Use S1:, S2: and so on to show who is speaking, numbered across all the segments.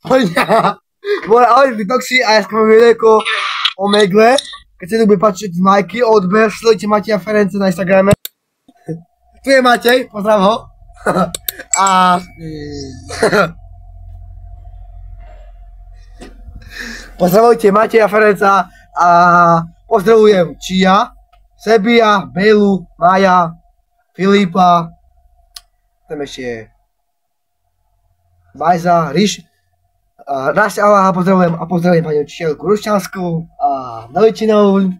S1: More ahoj TikToksi a ja skoro videjko o Megle. Keď sa tu bude páčiť z Majky, odber, sledujte Mateja Ference na Instagrame. Tu je Matej, pozdrav ho. A... Pozdravujte Mateja Ferenca a pozdravujem Čia, Sebia, Belu, Maja, Filipa, tam ešte je Bajza, Ríš, Ráš Allaha pozdravujem a pozdravujem pani učiteľku Rušťanskú a Daličinovú,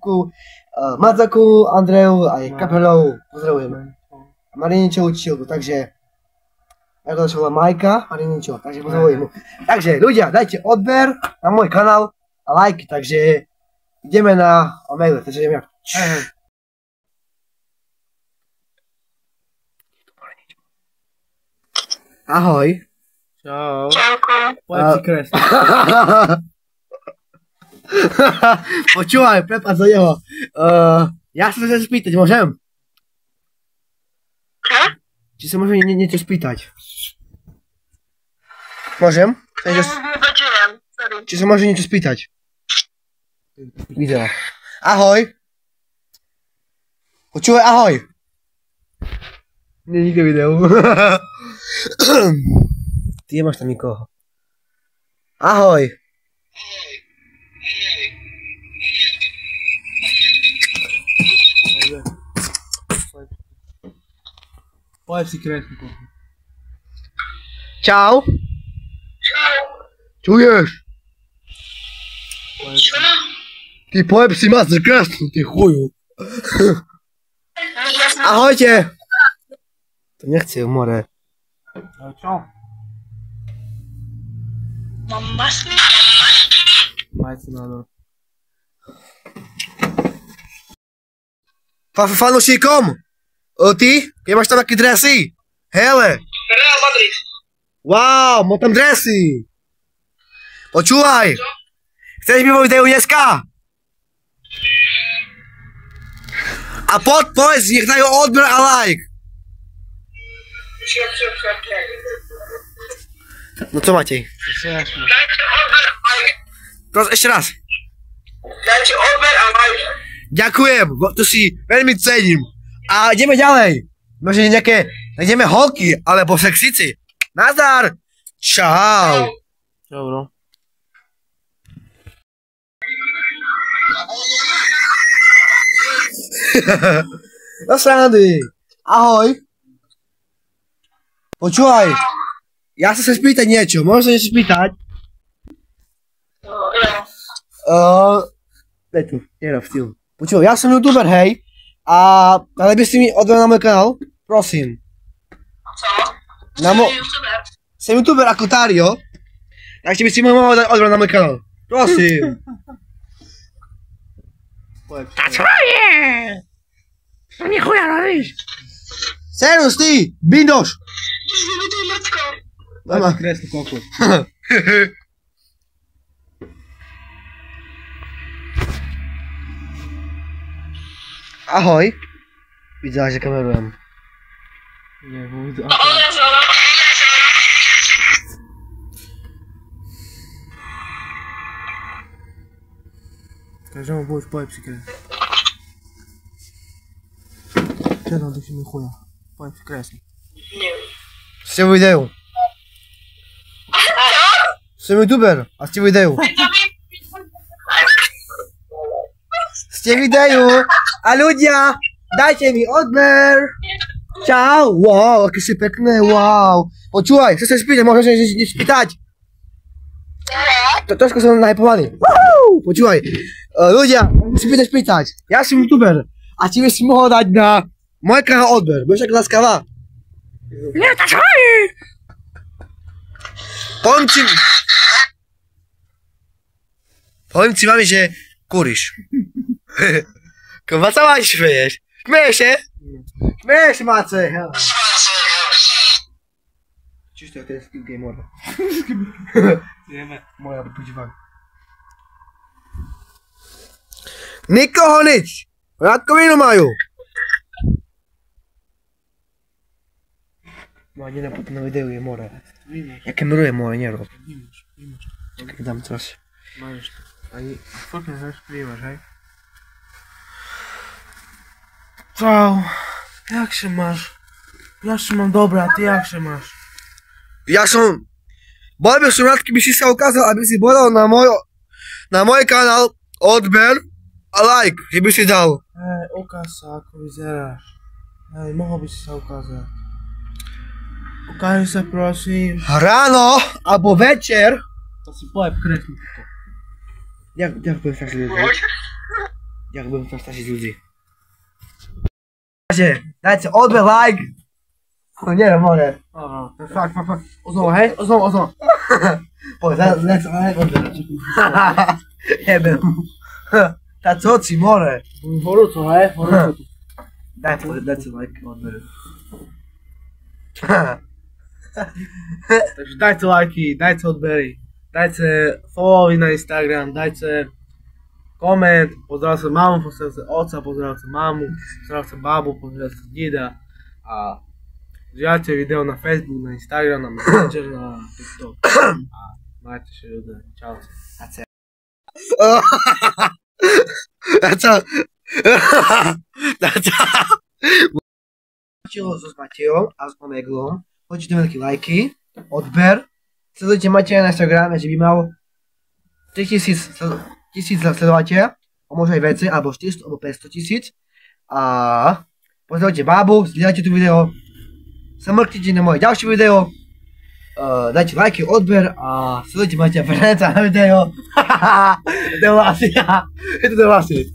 S1: Madzaku, Andreju aj Kapelov pozdravujem. A Mariničovú učiteľku, takže ako to volá Majka, Mariničová, takže pozdravujem mu. Takže ľudia, dajte odber na môj kanál a like, takže ideme na Omegle, takže ideme. Ahoj.
S2: Čau.
S3: Čauko.
S2: Poď si kresť.
S1: Počúvaj, prepáč za neho. Ja sa chcem spýtať, môžem?
S3: Čo?
S1: Či sa môžem niečo spýtať? Môžem?
S3: Počujem, sorry.
S1: Či sa môžem niečo spýtať? Video. Ahoj. Počúvaj, ahoj. Nie, nikto video. Ty nemáš tam nikoho. Ahoj.
S2: Poď si kresť.
S1: Čau.
S3: Čau.
S1: Čuješ?
S3: Čo?
S1: Ty pojem si ma zkrásnu, ty chuju.
S3: Ja som...
S1: Ahojte. To nechce v more.
S2: Čo?
S3: Mám masný?
S2: Majce na nos.
S1: Fanúšikom. Ty? Keď máš tam taký dresy? Hele.
S3: Real Madrid.
S1: Wow, mám tam dresy. Počúvaj. Chceš mi vo videu dneska? A povedz, nech dajú odber a like. No co Matej?
S3: Dajte odber a like.
S1: Prosím, ešte raz.
S3: Dajte odber a like.
S1: Ďakujem, to si veľmi cením. A ideme ďalej. Môže nájdeme holky, alebo sexici. Nazdar. Čau.
S2: Čau, bro.
S1: No srandy. Ahoj. Počúvaj. Ja sa chcem spýtať niečo. Môžem sa niečo spýtať? Daj tu, nerob styl. Počúvaj, ja som youtuber, hej. Ale by si mi odvedel na môj kanál? Prosím.
S3: Co?
S1: Som youtuber ako Tario. Takže by si mi mohol dať odvedel na môj kanál. Prosím. A čo je? To mi chuja robíš. Serus, ty, bindoš.
S3: To je mrtko.
S2: Poď si kresť kokos.
S1: Ahoj. Videla, že kamerujem.
S2: Nie, vôbec. Každému budeš poď si kresť. Čo tam ty si mi chuja? Poď si kresť.
S1: Ste v videu. Som youtuber a ste v videu. Ste v videu a ľudia, dajte mi odber. Čau, wow, aké si pekné, wow. Počúvaj, chceš sa spýtať, môžem sa niečo spýtať? Trošku som nahypovaný. Počúvaj, ľudia, si pýtať spýtať. Ja som youtuber a ti by si mohol dať na môj kanál odber. Budeš tak láskavá? Nie, to čo je? Poviem ti mami, že kúriš. Koma sa máš šmeješ? Šmeješ, je? Šmeješ, Mace. Čisto je ten skill game orda.
S2: Ideme.
S1: Moja počívam. Nikoho nič. Rádkovinu majú. No a jeden potom na videu je more. Ja kamerujem more, nerob. Dám teraz.
S2: Máš to. Ani fucking rozkrývaš, hej? Čau. Jak się masz? Ja się mam dobra, a ty jak się masz?
S1: Ja som... Bol by som rád, keby si sa ukázal, aby si bodal na môj kanál odber a like, že by si dal.
S2: Hej, ukáż sa, ako vyzeráš. Hej, mohol by si sa ukázať. Ukáž sa, prosím.
S1: Ráno, alebo večer.
S2: To si pojeb kresný toto.
S1: Jak budem strašiť ľudí? Jak budem strašiť ľudí? Takže, dajte odber, like. No nie, no more.
S2: Fakt. Oznova, hej? Oznova.
S1: Poď, dajte like, odber. Jebem. Tá co si, more.
S2: Horúco, hej? Horúco tu.
S1: Dajte like, odber.
S2: Takže dajte lajky, dajte odbery, dajte followy na Instagram, dajte koment, pozdravte mamu, pozdravte oca, pozdravte mamu, pozdravte babu, pozdravte dida a zdieľajte video na Facebook, na Instagram, na Messenger, na TikTok a majte się ľudia, čaute.
S1: So s Matejom a s Omeglom. Hoďte veľké lajky, odber. Sledujte Mateja na Instagrame, že by mal 3000 sledovateľa, a možno aj viacej, alebo 400, alebo 500 000. A pozdravte bábu, zdieľajte tu video. Zamrknite na moje ďalšie video. Dajte lajky, odber a sledujte Mateja Ferenca na video. To je vlastne.